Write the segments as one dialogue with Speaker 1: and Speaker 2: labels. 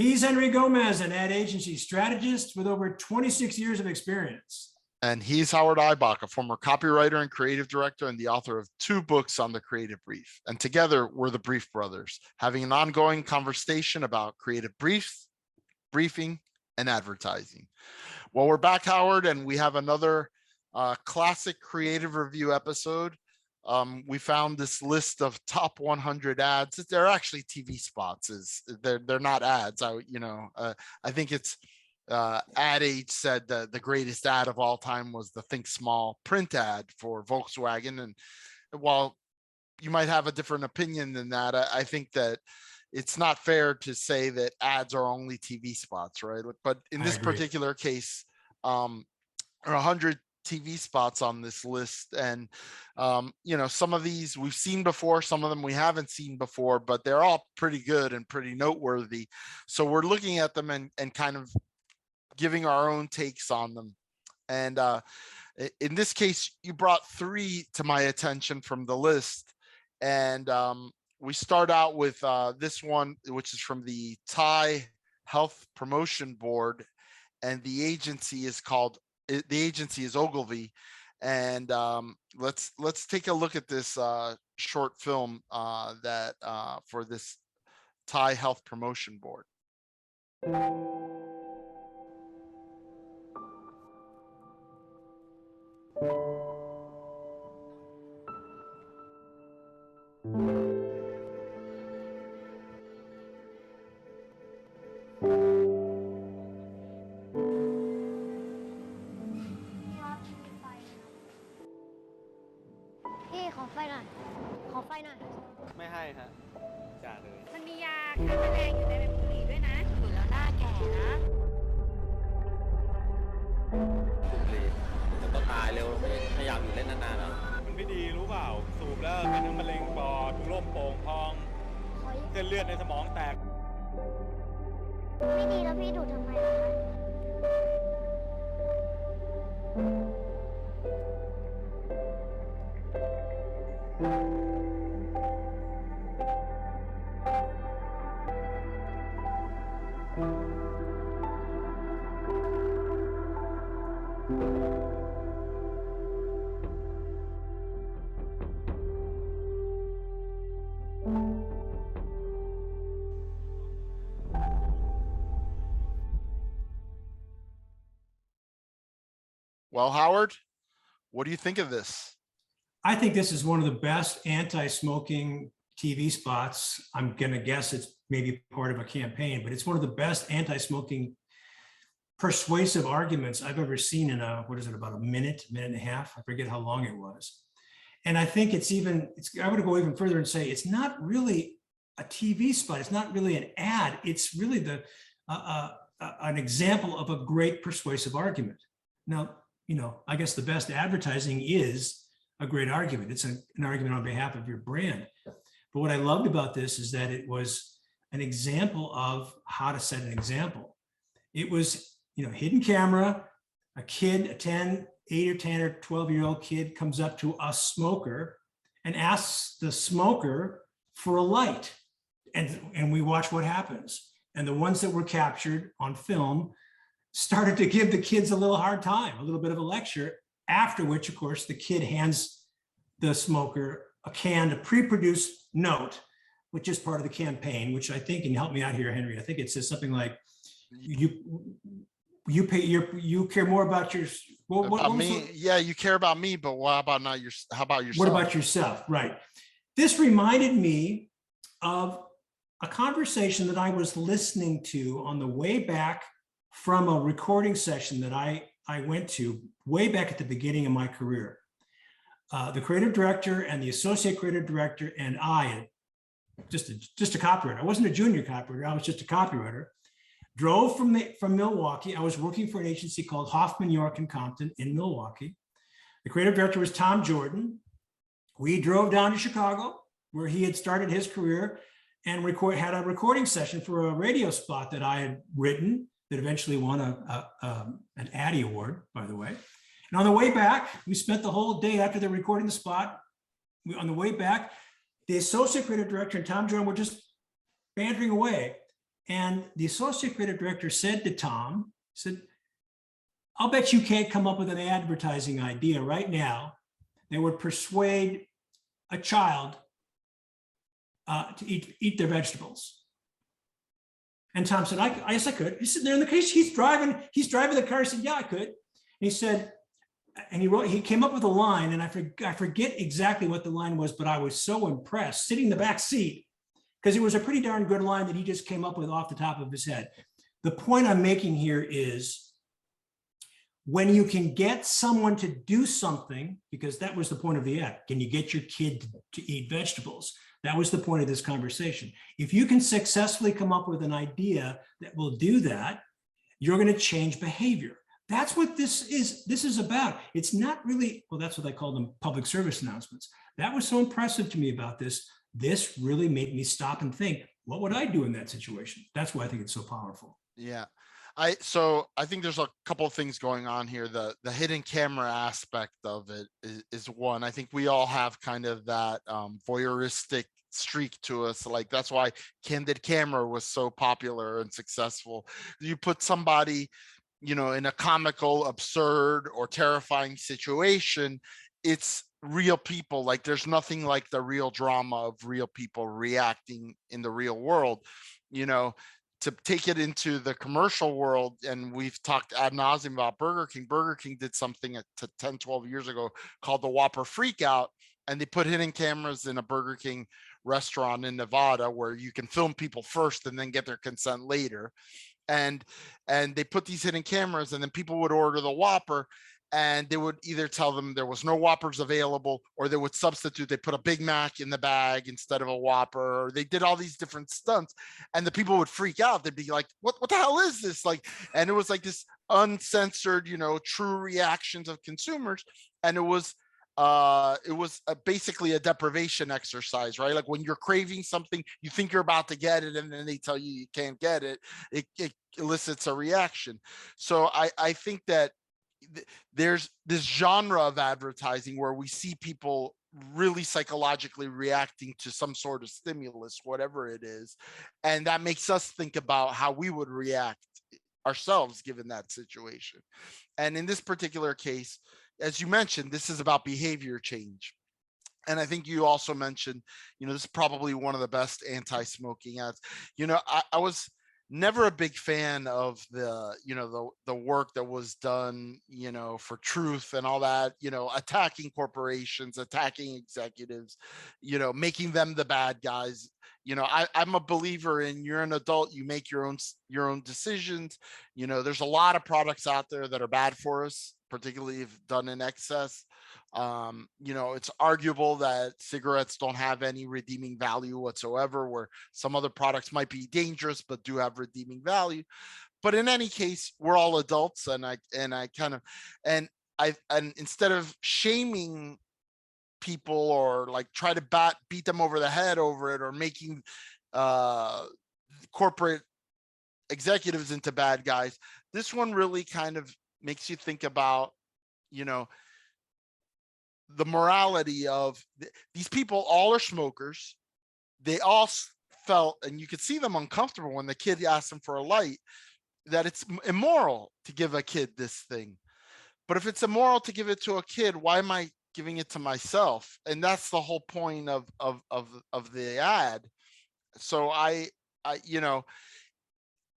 Speaker 1: He's Henry Gomez, an ad agency strategist with over 26 years of experience.
Speaker 2: And he's Howard Eibach, a former copywriter and creative director and the author of 2 books on the creative brief. And together we're the Brief Brothers, having an ongoing conversation about creative briefs, briefing, and advertising. Well, we're back, Howard, and we have another classic creative review episode. We found this list of top 100 ads. They're actually TV spots. They're not ads. I think it's Ad Age said that the greatest ad of all time was the Think Small print ad for Volkswagen. And while you might have a different opinion than that, I think that it's not fair to say that ads are only TV spots, right? But in this particular case, there are 100 TV spots on this list. And, some of these we've seen before, some of them we haven't seen before, but they're all pretty good and pretty noteworthy. So we're looking at them and kind of giving our own takes on them. And in this case, you brought 3 to my attention from the list. And we start out with this one, which is from the Thai Health Promotion Board. And the agency is Ogilvy. And let's take a look at this short film that for this Thai Health Promotion Board.
Speaker 3: ไม่ให้ฮะจ่าเลย
Speaker 4: มันมียาฆ่าแมลงอยู่ในใบบุหรี่ด้วยนะสูบแล้วหน้าแก่นะ
Speaker 3: สูบบุหรี่จะต้องตายเร็วไม่อยากอยู่เล่นนานๆหรอมันไม่ดีรู้เปล่าสูบแล้วเป็นทั้งมะเร็งปอดร่มโป่งพองเส้นเลือดในสมองแตก
Speaker 4: ไม่ดีแล้วพี่ดูดทำไมล่ะคะ
Speaker 2: Well, Howard, what do you think of this?
Speaker 1: I think this is one of the best anti-smoking TV spots. I'm going to guess it's maybe part of a campaign, but it's one of the best anti-smoking persuasive arguments I've ever seen in about a minute and a half. I forget how long it was. And I think I would go even further and say it's not really a TV spot. It's not really an ad. It's really an example of a great persuasive argument. Now, I guess the best advertising is a great argument. It's an argument on behalf of your brand. But what I loved about this is that it was an example of how to set an example. It was, hidden camera, a kid, a 8 or 10 or 12-year-old kid comes up to a smoker and asks the smoker for a light. And we watch what happens. And the ones that were captured on film started to give the kids a little hard time, a little bit of a lecture, after which, of course, the kid hands the smoker a pre-produced note, which is part of the campaign, which I think, and help me out here, Henry, I think it says something like, you care more about your,
Speaker 2: yeah, you care about me, but how about yourself?
Speaker 1: What about yourself? Right. This reminded me of a conversation that I was listening to on the way back from a recording session that I went to way back at the beginning of my career. The creative director and the associate creative director and I, just a copywriter. I wasn't a junior copywriter. I was just a copywriter. Drove from Milwaukee. I was working for an agency called Hoffman, York and Compton in Milwaukee. The creative director was Tom Jordan. We drove down to Chicago, where he had started his career, and had a recording session for a radio spot that I had written that eventually won an Addy Award, by the way. And on the way back, we spent the whole day after the recording the spot. On the way back, the associate creative director and Tom Jordan were just bantering away. And the associate creative director said to Tom, said, I'll bet you can't come up with an advertising idea right now that would persuade a child to eat their vegetables. And Tom said, yes, I could. He's sitting there in the case. He's driving the car. He said, yeah, I could. And he said, and he came up with a line, and I forget exactly what the line was, but I was so impressed sitting in the back seat, because it was a pretty darn good line that he just came up with off the top of his head. The point I'm making here is, when you can get someone to do something, because that was the point of the ad, can you get your kid to eat vegetables? That was the point of this conversation. If you can successfully come up with an idea that will do that, you're going to change behavior. That's what this is about. It's not really, well, that's what I call them, public service announcements. That was so impressive to me about this. This really made me stop and think, what would I do in that situation? That's why I think it's so powerful.
Speaker 2: Yeah. So I think there's a couple of things going on here. The hidden camera aspect of it is one. I think we all have kind of that voyeuristic streak to us. Like, that's why Candid Camera was so popular and successful. You put somebody, you know, in a comical, absurd, or terrifying situation, it's real people. Like, there's nothing like the real drama of real people reacting in the real world, you know. To take it into the commercial world, and we've talked ad nauseum about Burger King. Burger King did something 10, 12 years ago called the Whopper Freakout, and they put hidden cameras in a Burger King restaurant in Nevada where you can film people first and then get their consent later. And they put these hidden cameras, and then people would order the Whopper, and they would either tell them there was no Whoppers available, or they would substitute. They put a Big Mac in the bag instead of a Whopper, or they did all these different stunts, and the people would freak out. They'd be like, what the hell is this? Like, and it was like this uncensored, you know, true reactions of consumers. And it was basically a deprivation exercise, right? Like, when you're craving something, you think you're about to get it, and then they tell you can't get it. It elicits a reaction. So I think that there's this genre of advertising where we see people really psychologically reacting to some sort of stimulus, whatever it is. And that makes us think about how we would react ourselves given that situation. And in this particular case, as you mentioned, this is about behavior change. And I think you also mentioned, you know, this is probably one of the best anti-smoking ads. You know, I was never a big fan of the, you know, the work that was done, you know, for truth and all that, you know, attacking corporations, attacking executives, you know, making them the bad guys. You know, I'm a believer in, you're an adult, you make your own decisions. You know, there's a lot of products out there that are bad for us, particularly if done in excess. You know, it's arguable that cigarettes don't have any redeeming value whatsoever, where some other products might be dangerous but do have redeeming value. But in any case, we're all adults, and instead of shaming people or like try to beat them over the head over it, or making corporate executives into bad guys, this one really kind of makes you think about, you know, the morality of these people. All are smokers. They all felt, and you could see them uncomfortable when the kid asked them for a light, that it's immoral to give a kid this thing. But if it's immoral to give it to a kid, why am I giving it to myself? And that's the whole point of the ad. So I you know,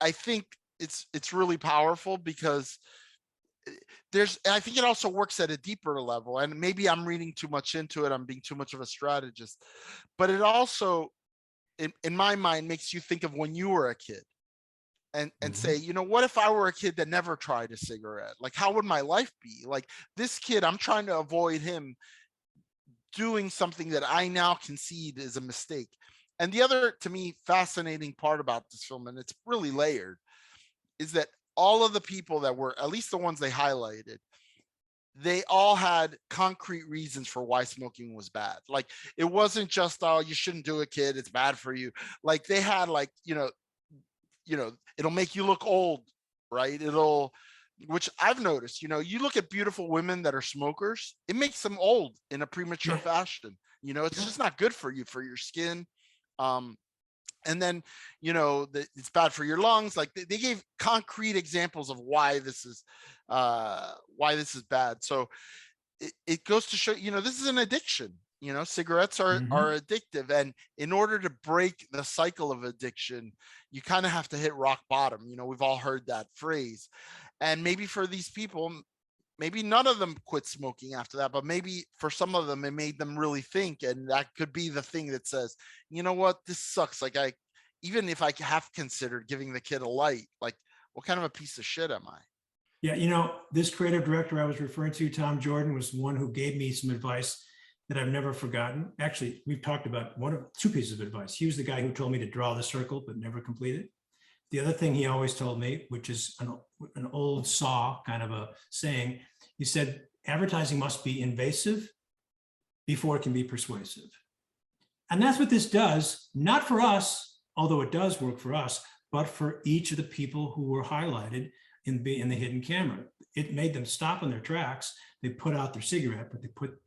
Speaker 2: I think it's really powerful, because I think it also works at a deeper level, and maybe I'm reading too much into it. I'm being too much of a strategist, but it also, in my mind, makes you think of when you were a kid, and say, you know, what if I were a kid that never tried a cigarette? Like, how would my life be? Like, this kid, I'm trying to avoid him doing something that I now concede is a mistake. And the other, to me, fascinating part about this film, and it's really layered, is that all of the people that were, at least the ones they highlighted, they all had concrete reasons for why smoking was bad. Like, it wasn't just, oh, you shouldn't do it, kid, it's bad for you. Like, they had, like, you know, it'll make you look old, right? Which I've noticed, you know, you look at beautiful women that are smokers, it makes them old in a premature fashion. You know, it's just not good for you, for your skin. And then, you know, it's bad for your lungs. Like they gave concrete examples of why this is bad. So it goes to show, you know, this is an addiction. You know, cigarettes are addictive, and in order to break the cycle of addiction, you kind of have to hit rock bottom. You know, we've all heard that phrase, and maybe for these people, maybe none of them quit smoking after that, but maybe for some of them, it made them really think, and that could be the thing that says, you know what, this sucks. Like even if I have considered giving the kid a light, like what kind of a piece of shit am I?
Speaker 1: Yeah, you know, this creative director I was referring to, Tom Jordan, was one who gave me some advice that I've never forgotten. Actually, we've talked about two pieces of advice. He was the guy who told me to draw the circle, but never complete it. The other thing he always told me, which is an old saw kind of a saying, he said, advertising must be invasive before it can be persuasive. And that's what this does, not for us, although it does work for us, but for each of the people who were highlighted in the hidden camera. It made them stop in their tracks. They put out their cigarette, but they put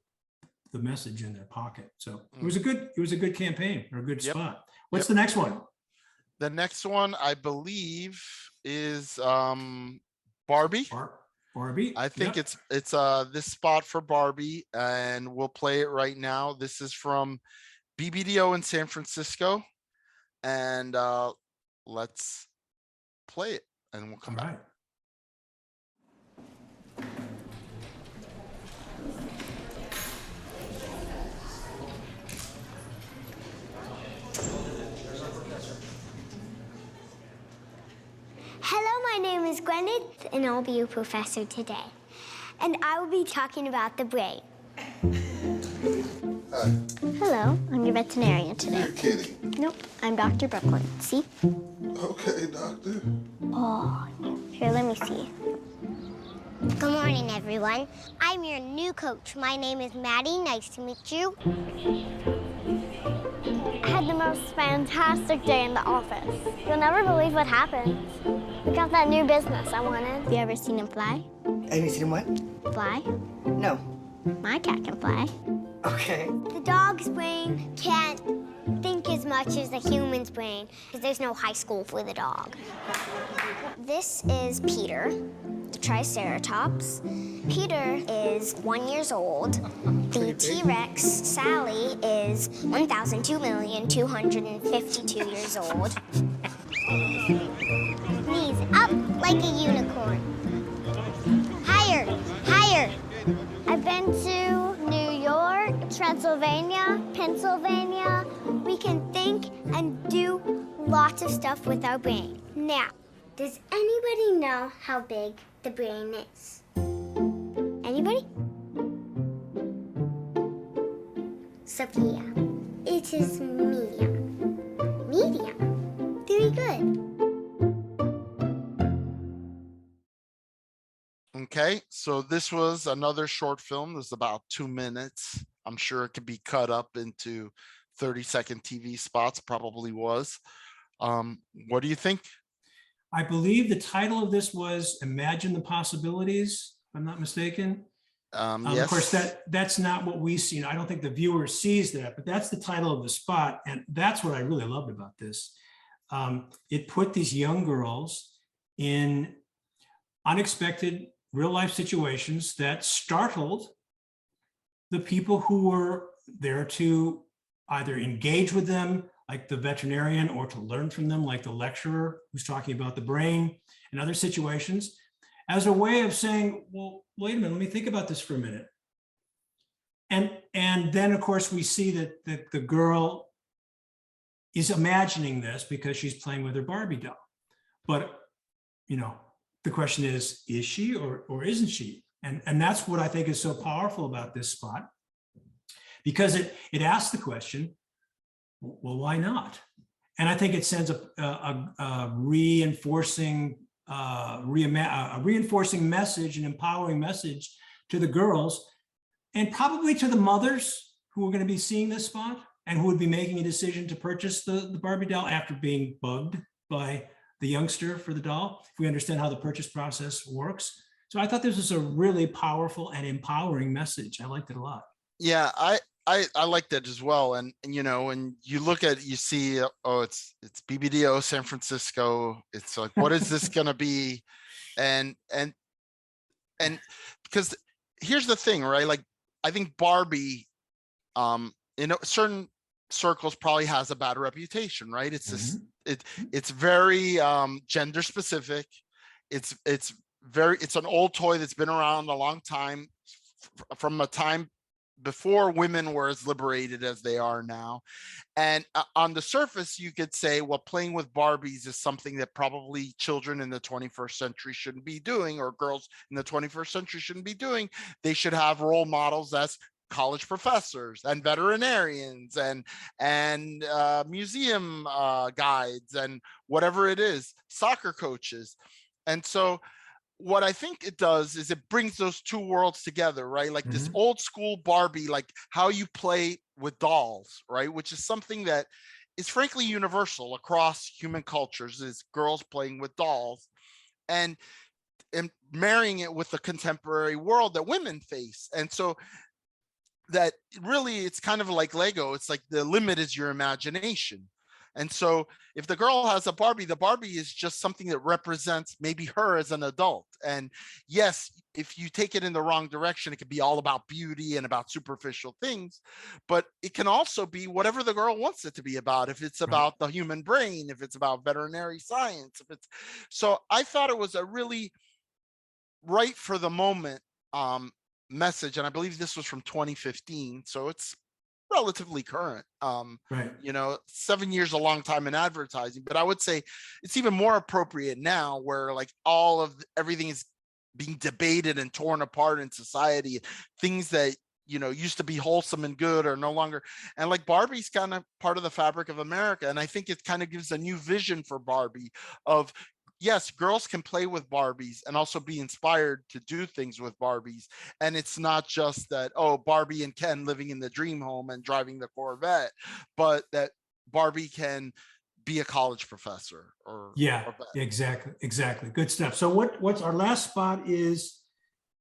Speaker 1: the message in their pocket. So it was a good campaign, or a good spot. What's the next one?
Speaker 2: The next one, I believe, is Barbie.
Speaker 1: Barbie.
Speaker 2: I think it's this spot for Barbie, and we'll play it right now. This is from BBDO in San Francisco, and let's play it, and we'll come back.
Speaker 1: Right.
Speaker 5: Hello, my name is Gwyneth, and I'll be your professor today. And I will be talking about the brain.
Speaker 6: Hi.
Speaker 5: Hello, I'm your veterinarian today.
Speaker 6: You're kidding.
Speaker 5: Nope, I'm Dr. Brooklyn. See?
Speaker 6: Okay, doctor.
Speaker 5: Oh, here, let me see. Good morning, everyone. I'm your new coach. My name is Maddie. Nice to meet you. I had the most fantastic day in the office. You'll never believe what happened. We got that new business I wanted. Have you ever seen him fly?
Speaker 7: Have you seen him what?
Speaker 5: Fly?
Speaker 7: No.
Speaker 5: My cat can fly.
Speaker 7: Okay.
Speaker 5: The dog's brain can't think as much as the human's brain because there's no high school for the dog. This is Peter, the Triceratops. Peter is 1 year old. The T-Rex, Sally, is 1,002,252 years old. Knees up like a unicorn. Higher, higher. I've been to New York, Transylvania, Pennsylvania. We can think and do lots of stuff with our brain. Now, does anybody know how big the brain is? Anybody? Sophia. It is medium. Medium. Very good.
Speaker 2: Okay, so this was another short film. It was about 2 minutes. I'm sure it could be cut up into 30-second TV spots, probably was. What do you think?
Speaker 1: I believe the title of this was Imagine the Possibilities, if I'm not mistaken.
Speaker 2: Yes.
Speaker 1: Of course, that's not what we see. I don't think the viewer sees that, but that's the title of the spot. And that's what I really loved about this. It put these young girls in unexpected real life situations that startled the people who were there to either engage with them, like the veterinarian, or to learn from them, like the lecturer who's talking about the brain and other situations, as a way of saying, well, wait a minute, let me think about this for a minute. And then, of course, we see that the girl is imagining this because she's playing with her Barbie doll. But, you know, the question is she or isn't she? And that's what I think is so powerful about this spot, because it asks the question, well, why not? And I think it sends a reinforcing message, an empowering message to the girls, and probably to the mothers who are going to be seeing this spot and who would be making a decision to purchase the Barbie doll after being bugged by the youngster for the doll, if we understand how the purchase process works. So I thought this was a really powerful and empowering message. I liked it a lot.
Speaker 2: Yeah, I I like that as well. And you know, when you look at, you see, oh, it's BBDO San Francisco. It's like, what is this gonna be? And because here's the thing, right? Like, I think Barbie, in certain circles probably has a bad reputation, right? It's this, it's very gender specific. It's an old toy that's been around a long time, from a time before women were as liberated as they are now. And on the surface, you could say, well, playing with Barbies is something that probably children in the 21st century shouldn't be doing, or girls in the 21st century shouldn't be doing. They should have role models as college professors and veterinarians and museum guides and whatever it is, soccer coaches. And so what I think it does is it brings those two worlds together, right? Like this old school Barbie, like how you play with dolls, right? Which is something that is frankly universal across human cultures, is girls playing with dolls, and marrying it with the contemporary world that women face. And so that really, it's kind of like Lego. It's like the limit is your imagination. And so if the girl has a Barbie, the Barbie is just something that represents maybe her as an adult. And yes, if you take it in the wrong direction, it could be all about beauty and about superficial things, but it can also be whatever the girl wants it to be about. If it's about the human brain, if it's about veterinary science, if it's, so I thought it was a really right for the moment message. And I believe this was from 2015. So it's relatively current. You know, 7 years, a long time in advertising, but I would say it's even more appropriate now, where like all of everything is being debated and torn apart in society. Things that, you know, used to be wholesome and good are no longer. And like Barbie's kind of part of the fabric of America. And I think it kind of gives a new vision for Barbie of, yes, girls can play with Barbies and also be inspired to do things with Barbies. And it's not just that, oh, Barbie and Ken living in the dream home and driving the Corvette, but that Barbie can be a college professor or
Speaker 1: exactly. Good stuff. So what's our last spot is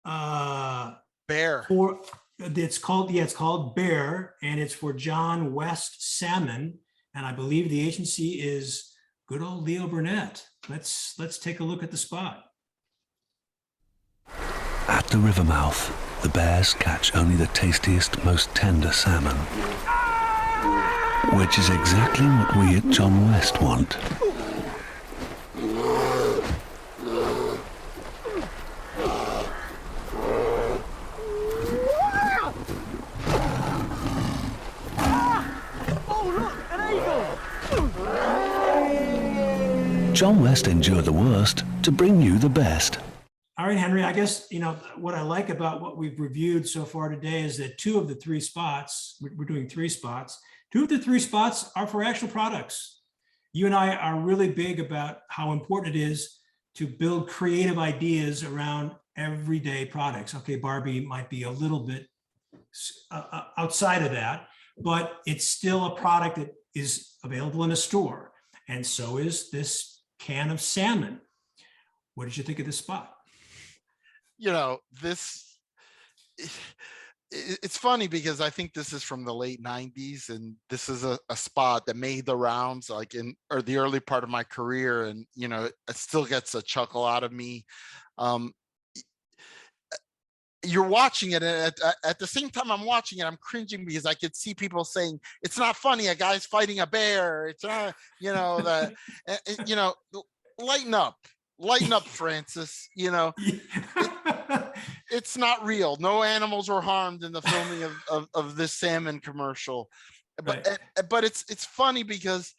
Speaker 2: Bear.
Speaker 1: It's called Bear, and it's for John West Salmon. And I believe the agency is good old Leo Burnett. Let's take a look at the spot.
Speaker 8: At the river mouth, the bears catch only the tastiest, most tender salmon, which is exactly what we at John West want. John West endured the worst to bring you the best.
Speaker 1: All right, Henry, I guess, you know, what I like about what we've reviewed so far today is that 2 of the 3 spots, we're doing 3 spots, 2 of the 3 spots are for actual products. You and I are really big about how important it is to build creative ideas around everyday products. Okay, Barbie might be a little bit outside of that, but it's still a product that is available in a store. And so is this can of salmon. What did you think of this spot?
Speaker 2: You know, it's funny because I think this is from the late 90s, and this is a spot that made the rounds like or the early part of my career. And, you know, it still gets a chuckle out of me. You're watching it, and at the same time I'm watching it, I'm cringing because I could see people saying, it's not funny, a guy's fighting a bear. It's not, you know, you know, lighten up, Francis, you know. It's not real. No animals were harmed in the filming of this salmon commercial. But it's funny because,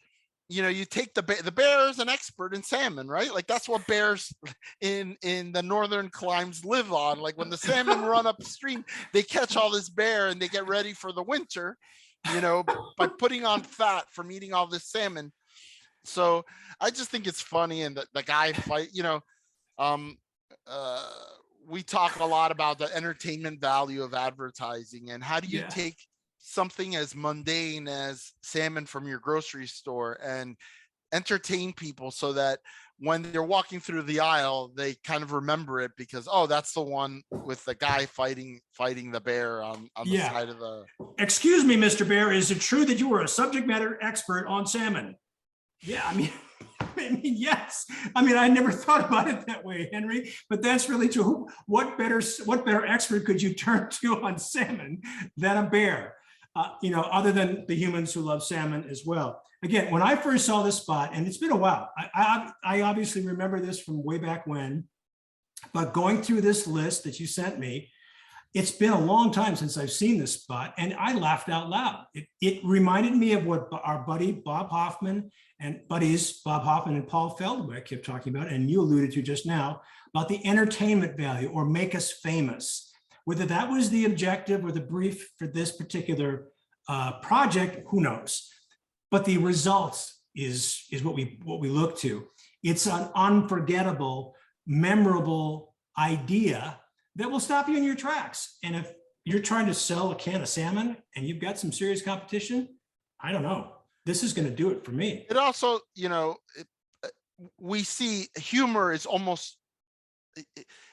Speaker 2: you know, you take the bear is an expert in salmon, right? Like that's what bears in the northern climes live on. Like when the salmon run upstream, they catch all this bear and they get ready for the winter, you know, by putting on fat from eating all this salmon. So I just think it's funny. And the guy fight, you know, we talk a lot about the entertainment value of advertising, and how do you take something as mundane as salmon from your grocery store and entertain people so that when they're walking through the aisle, they kind of remember it because, oh, that's the one with the guy fighting the bear on the
Speaker 1: Yeah.
Speaker 2: side of the.
Speaker 1: Excuse me, Mr. Bear, is it true that you were a subject matter expert on salmon? Yeah, I mean, yes. I mean, I never thought about it that way, Henry, but that's really true. What better expert could you turn to on salmon than a bear? You know, other than the humans who love salmon as well. Again, when I first saw this spot, and it's been a while, I obviously remember this from way back when, but going through this list that you sent me, it's been a long time since I've seen this spot, and I laughed out loud. It reminded me of what our buddy Bob Hoffman and buddies Bob Hoffman and Paul Feldwick kept talking about, and you alluded to just now, about the entertainment value or make us famous. Whether that was the objective or the brief for this particular project, who knows? But the results is what we look to. It's an unforgettable, memorable idea that will stop you in your tracks. And if you're trying to sell a can of salmon and you've got some serious competition, I don't know. This is going to do it for me.
Speaker 2: It also, you know, we see humor is almost,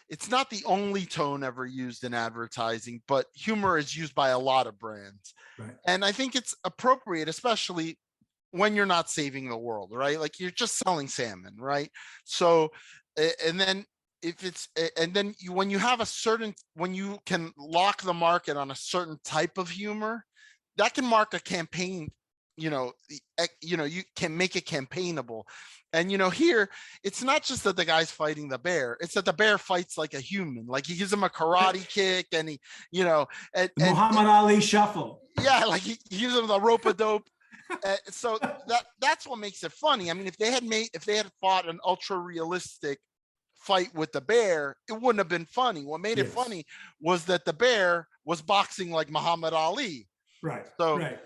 Speaker 2: it's not the only tone ever used in advertising, but humor is used by a lot of brands.
Speaker 1: Right.
Speaker 2: And I think it's appropriate, especially when you're not saving the world, right? Like you're just selling salmon, right? So, and then if it's, and then when you have a certain, when you can lock the market on a certain type of humor, that can mark a campaign, you know, you can make it campaignable. And, you know, here, it's not just that the guy's fighting the bear, it's that the bear fights like a human, like he gives him a karate kick and he, you know, and
Speaker 1: Muhammad Ali shuffle.
Speaker 2: Yeah, like he gives him the rope-a-dope. So that's what makes it funny. I mean, if they had fought an ultra realistic fight with the bear, it wouldn't have been funny. What made it funny was that the bear was boxing like Muhammad Ali.
Speaker 1: Right.
Speaker 2: So
Speaker 1: right.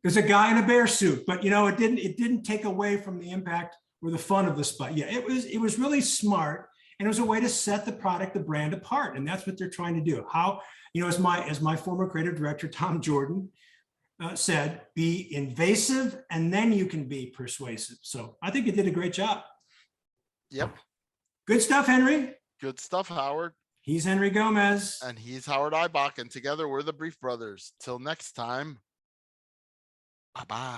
Speaker 1: There's a guy in a bear suit, but you know, it didn't take away from the impact or the fun of the spot. Yeah, it was really smart, and it was a way to set the product, the brand apart, and that's what they're trying to do. How, you know, as my former creative director Tom Jordan said, be invasive and then you can be persuasive. So I think you did a great job.
Speaker 2: Yep.
Speaker 1: Good stuff, Henry.
Speaker 2: Good stuff, Howard.
Speaker 1: He's Henry Gomez.
Speaker 2: And he's Howard Eibach, and together we're the Brief Brothers. Till next time. Bye-bye.